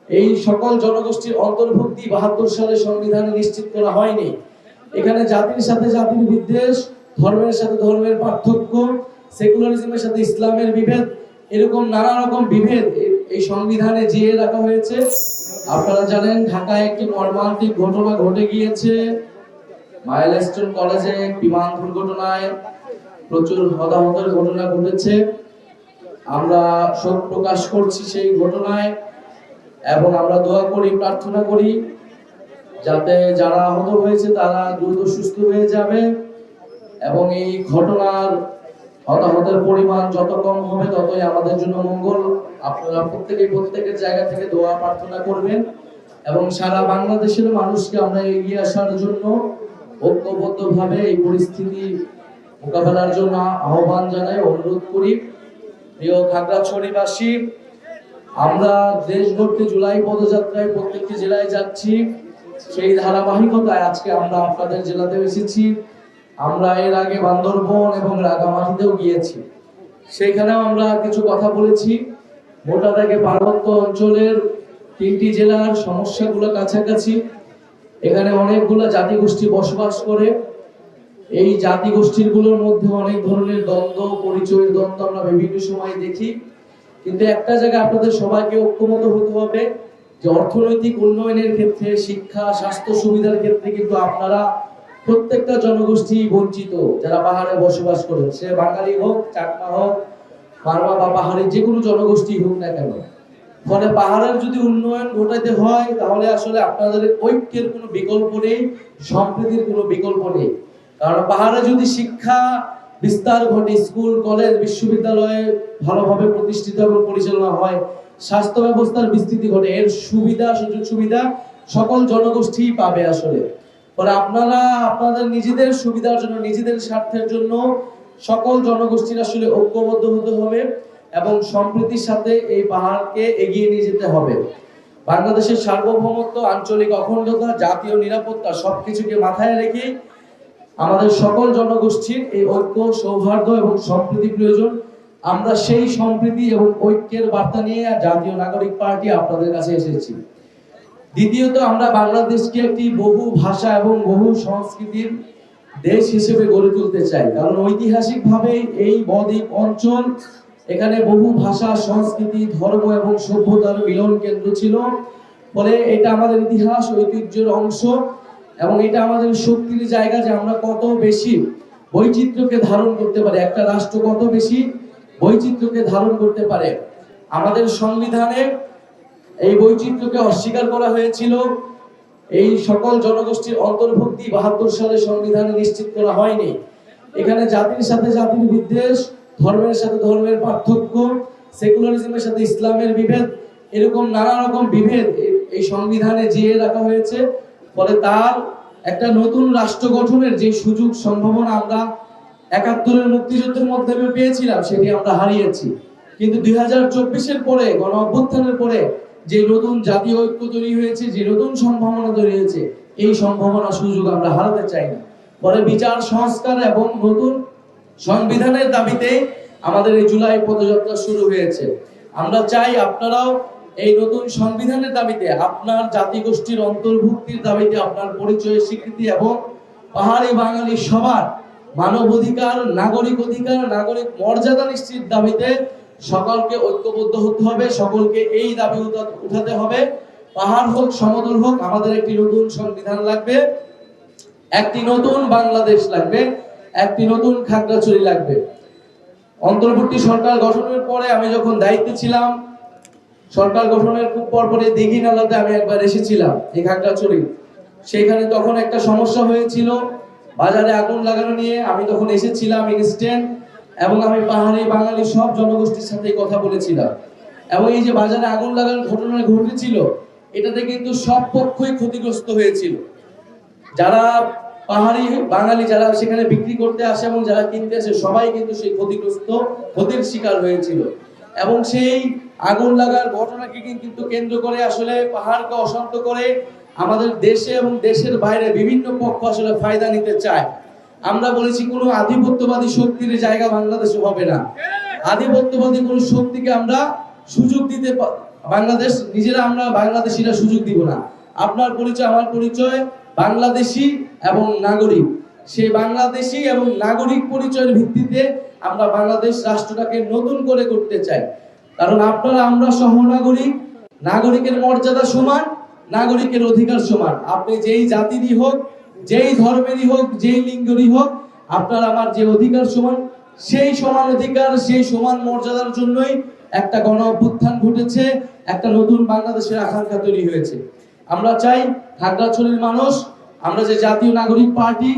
এই সকল জনগোষ্ঠীর অন্তর্ভুক্তি ৭২ সালে সংবিধানে নিশ্চিত করা হয়নি। এখানে জাতির সাথে জাতির বিদ্বেষ, ধর্মের সাথে ধর্মের পার্থক্য, সেকুলারিজমের সাথে ইসলামের বিভেদ, এরকম নানা রকম বিভেদ এই সংবিধানে জিয়ে রাখা হয়েছে। আপনারা জানেন ঢাকায় একটি মর্মান্তিক ঘটনা ঘটে গিয়েছে। মাইলস্টোন কলেজে বিমান দুর্ঘটনায় প্রচুর হতাহতের ঘটনা ঘটেছে। আমরা শোক প্রকাশ করছি সেই ঘটনায় এবং আমরা দোয়া করি, প্রার্থনা করি যাতে যারা আহত হয়েছে তারা দ্রুত সুস্থ হয়ে যাবে এবং এই ঘটনার হতাহতের পরিমাণ যত কম হবে ততই আমাদের জন্য মঙ্গল। আপনারা প্রত্যেকের জায়গা থেকে দোয়া প্রার্থনা করবেন এবং সারা বাংলাদেশের মানুষকে আমরা এগিয়ে আসার জন্য ঐক্যবদ্ধভাবে এই পরিস্থিতি মোকাবেলার জন্য আহ্বান জানাই, অনুরোধ করি। প্রিয় খাগড়াছড়িবাসী, আমরা দেশ গড়তে জুলাই পদযাত্রায় প্রত্যেকটি জেলায় যাচ্ছি। সেই ধারাবাহিকতায় আজকে আমরা আপনাদের জেলাতে এসেছি। আমরা এর আগে বান্দরবন এবং রাঙামাটিতেও গিয়েছি, সেখানেও আমরা কিছু কথা বলেছি। মোটা থেকে পার্বত্য অঞ্চলের 3টি জেলার সমস্যাগুলো কাছাকাছি। এখানে অনেকগুলো জাতিগোষ্ঠী বসবাস করে। এই জাতিগোষ্ঠীগুলোর মধ্যে অনেক ধরনের দ্বন্দ্ব, পরিচয়ের দ্বন্দ্ব আমরা বিভিন্ন সময় দেখি। কিন্তু একটা জায়গায় আপনাদের সবাইকে ঐক্যমত হতে হবে যে অর্থনৈতিক উন্নয়নের ক্ষেত্রে, শিক্ষা, স্বাস্থ্য সুবিধার ক্ষেত্রে কিন্তু আপনারা প্রত্যেকটা জনগোষ্ঠী বঞ্চিত। যারা পাহাড়ে বসবাস করেন, সে বাঙালি হোক, চাকমা হোক, মারমা বা পাহাড়ি যে কোনো জনগোষ্ঠী হোক না কেন, ফলে পাহাড়ের যদি উন্নয়ন ঘটাইতে হয় তাহলে আসলে আপনাদের ঐক্যের কোনো বিকল্প নেই, সম্প্রীতির কোনো বিকল্প নেই। কারণ পাহাড়ে যদি শিক্ষা বিস্তার ঘটে, স্কুল, কলেজ, বিশ্ববিদ্যালয়ে ভালোভাবে প্রতিষ্ঠিত এবং পরিচালনা হয়, স্বাস্থ্য ব্যবস্থার বিস্তৃতি ঘটে, এর সুবিধা, সুযোগ সুবিধা সকল জনগোষ্ঠী পাবে আসলে। ফলে আপনারা আপনাদের নিজেদের সুবিধার জন্য, নিজেদের স্বার্থের জন্য সকল জনগোষ্ঠীর আসলে ঐক্যবদ্ধ হতে হবে এবং সম্প্রীতির সাথে এই পাহাড়কে এগিয়ে নিয়ে যেতে হবে। বাংলাদেশের সার্বভৌমত্ব, আঞ্চলিক অখণ্ডতা, জাতীয় নিরাপত্তা সবকিছুকে মাথায় রেখে আমাদের সকল জনগোষ্ঠীর এই ঐক্য, সৌহার্দ্য এবং সম্প্রীতি প্রয়োজন। আমরা সেই সম্প্রীতি এবং ঐক্যের বার্তা নিয়ে জাতীয় নাগরিক পার্টি আপনাদের কাছে এসেছি। দ্বিতীয়ত, আমরা বাংলাদেশকে একটি বহু ভাষা এবং বহু সংস্কৃতির দেশ হিসেবে গড়ে তুলতে চাই। কারণ ঐতিহাসিকভাবে এই বদ্বীপ অঞ্চল, এখানে বহু ভাষা, সংস্কৃতি, ধর্ম এবং সভ্যতার মিলন কেন্দ্র ছিল। ফলে এটা আমাদের ইতিহাস, ঐতিহ্যের অংশ এবং এটা আমাদের শক্তির জায়গা যে আমরা কত বেশি বৈচিত্র্যকে ধারণ করতে পারি। একটা রাষ্ট্র কত বেশি বৈচিত্র্যকে ধারণ করতে পারে। আমাদের সংবিধানে এই বৈচিত্র্যকে অস্বীকার করা হয়েছিল। এই সকল জনগোষ্ঠীর অন্তর্ভুক্তি ৭২ সালে সংবিধানে নিশ্চিত করা হয়নি। এখানে জাতির সাথে জাতির বিদ্বেষ, ধর্মের সাথে ধর্মের পার্থক্য, সেকুলারিজমের সাথে ইসলামের বিভেদ, এরকম নানা রকম বিভেদ এই সংবিধানে জিয়ে রাখা হয়েছে। ফলে তার একটা নতুন রাষ্ট্র গঠনের যে সুযোগ সম্ভাবনা আমরা ৭১-এর মুক্তিযুদ্ধের মাধ্যমে পেয়েছিলাম, সেটি আমরা হারিয়েছি। কিন্তু ২০২৪-এর পরে, গণ অভ্যুত্থানের পরে যে নতুন জাতীয় ঐক্য তৈরি হয়েছে, যে নতুন সম্ভাবনা তৈরি হয়েছে, এই সম্ভাবনা সুযোগ আমরা হারাতে চাই না। পরে বিচার সংস্কার এবং নতুন সংবিধানের দাবিতে আমাদের এই জুলাই পদযাত্রা শুরু হয়েছে। আমরা চাই আপনারাও এই নতুন সংবিধানের দাবিতে, আপনার জাতিগোষ্ঠীর অন্তর্ভুক্তির দাবিতে, আপনার পরিচয়ের স্বীকৃতি এবং পাহাড়ি বাঙালি সবার মানব অধিকার, নাগরিক অধিকার, নাগরিক মর্যাদা নিশ্চিত দাবিতে সকলকে ঐক্যবদ্ধ হতে হবে। সকলকে এই দাবি উঠাতে হবে। পাহাড় হোক, সমতল হোক, আমাদের একটি নতুন সংবিধান লাগবে, একটি নতুন বাংলাদেশ লাগবে, একটি নতুন খাগড়াছড়ি লাগবে। অন্তর্বর্তী সরকার গঠনের পরে আমি যখন দায়িত্বে ছিলাম, সরকার গঠনের খুব পরপরে দীঘিনালাতে আমি একবার এসেছিলাম, এই খাগড়াছড়ি। সেখানে তখন একটা সমস্যা হয়েছিল, বাজারে আগুন লাগানো নিয়ে। আমি তখন এসেছিলাম ইনস্ট্যান্ট এবং আমি পাহাড়ি বাঙালি সব জনগোষ্ঠীর সাথে কথা বলেছিলাম। এবং এই যে বাজারে আগুন লাগানোর ঘটনা ঘটেছিল, এটাতে কিন্তু সব পক্ষই ক্ষতিগ্রস্ত হয়েছিল। যারা পাহাড়ি বাঙালি, যারা সেখানে বিক্রি করতে আসে এবং যারা কিনতে আসে, সবাই কিন্তু সেই ক্ষতির শিকার হয়েছিল। এবং সেই আগুন লাগার ঘটনাকে কিন্তু কেন্দ্র করে আসলে পাহাড়কে অশান্ত করে আমাদের দেশে এবং দেশের বাইরে বিভিন্ন পক্ষ আসলে ফায়দা নিতে চায়। আমরা বলেছি কোনো আধিপত্যবাদী শক্তির জায়গা বাংলাদেশে হবে না। আধিপত্যবাদী কোনো শক্তিকে আমরা সুযোগ দিতে বাংলাদেশ নিজেরা আমরা বাংলাদেশিরা সুযোগ দিব না। আপনার পরিচয় আমার পরিচয় বাংলাদেশি এবং নাগরিক, সেই বাংলাদেশি এবং নাগরিক পরিচয়ের ভিত্তিতে আমরা বাংলাদেশ রাষ্ট্রটাকে নতুন করে করতে চাই। কারণ আপনারা আমরা সহনাগরিক, নাগরিকের মর্যাদা সমান, নাগরিকের অধিকার সমান। আপনি যেই জাতিরই হোক, যেই ধর্মেরই হোক, যেই লিঙ্গেরই হোক, আপনার আমার যে অধিকার সমান, সেই সমান অধিকার, সেই সমান মর্যাদার জন্যই একটা গণ অভ্যুত্থান ঘটেছে, একটা নতুন বাংলাদেশের আকাঙ্ক্ষা তৈরি হয়েছে। আমরা চাই খাগড়াছড়ির মানুষ, আমরা যে জাতীয় নাগরিক পার্টি,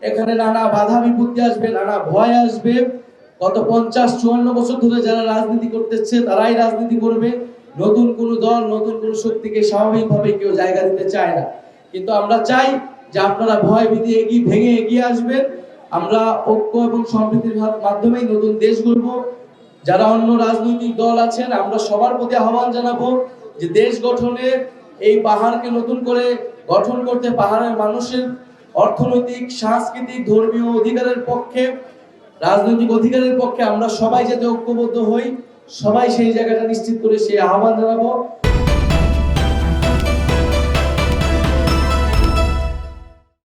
এখানে নানা বাধা বিপত্তি আসবে, নানা ভয় আসবে। গত 50-54 বছর ধরে যারা রাজনীতি করতেছে তারাই রাজনীতি করবে। নতুন কোন দল, নতুন কোন শক্তিকে স্বাভাবিকভাবে কেউ জায়গা দিতে চায় না। কিন্তু আমরা চাই যে আপনারা ভয় ভীতি ভেঙে এগিয়ে আসবেন। আমরা ঐক্য এবং সম্প্রীতির মাধ্যমেই নতুন দেশ গড়ব। যারা অন্য রাজনৈতিক দল আছেন, আমরা সবার প্রতি আহ্বান জানাবো যে দেশ গঠনে এই পাহাড়কে নতুন করে গঠন করতে, পাহাড়ের মানুষের অর্থনৈতিক, সাংস্কৃতিক, ধর্মীয় অধিকারের পক্ষে, রাজনৈতিক অধিকারের পক্ষে আমরা সবাই যাতে ঐক্যবদ্ধ হই, সবাই সেই জায়গাটা নিশ্চিত করে সেই আহ্বান জানাবো।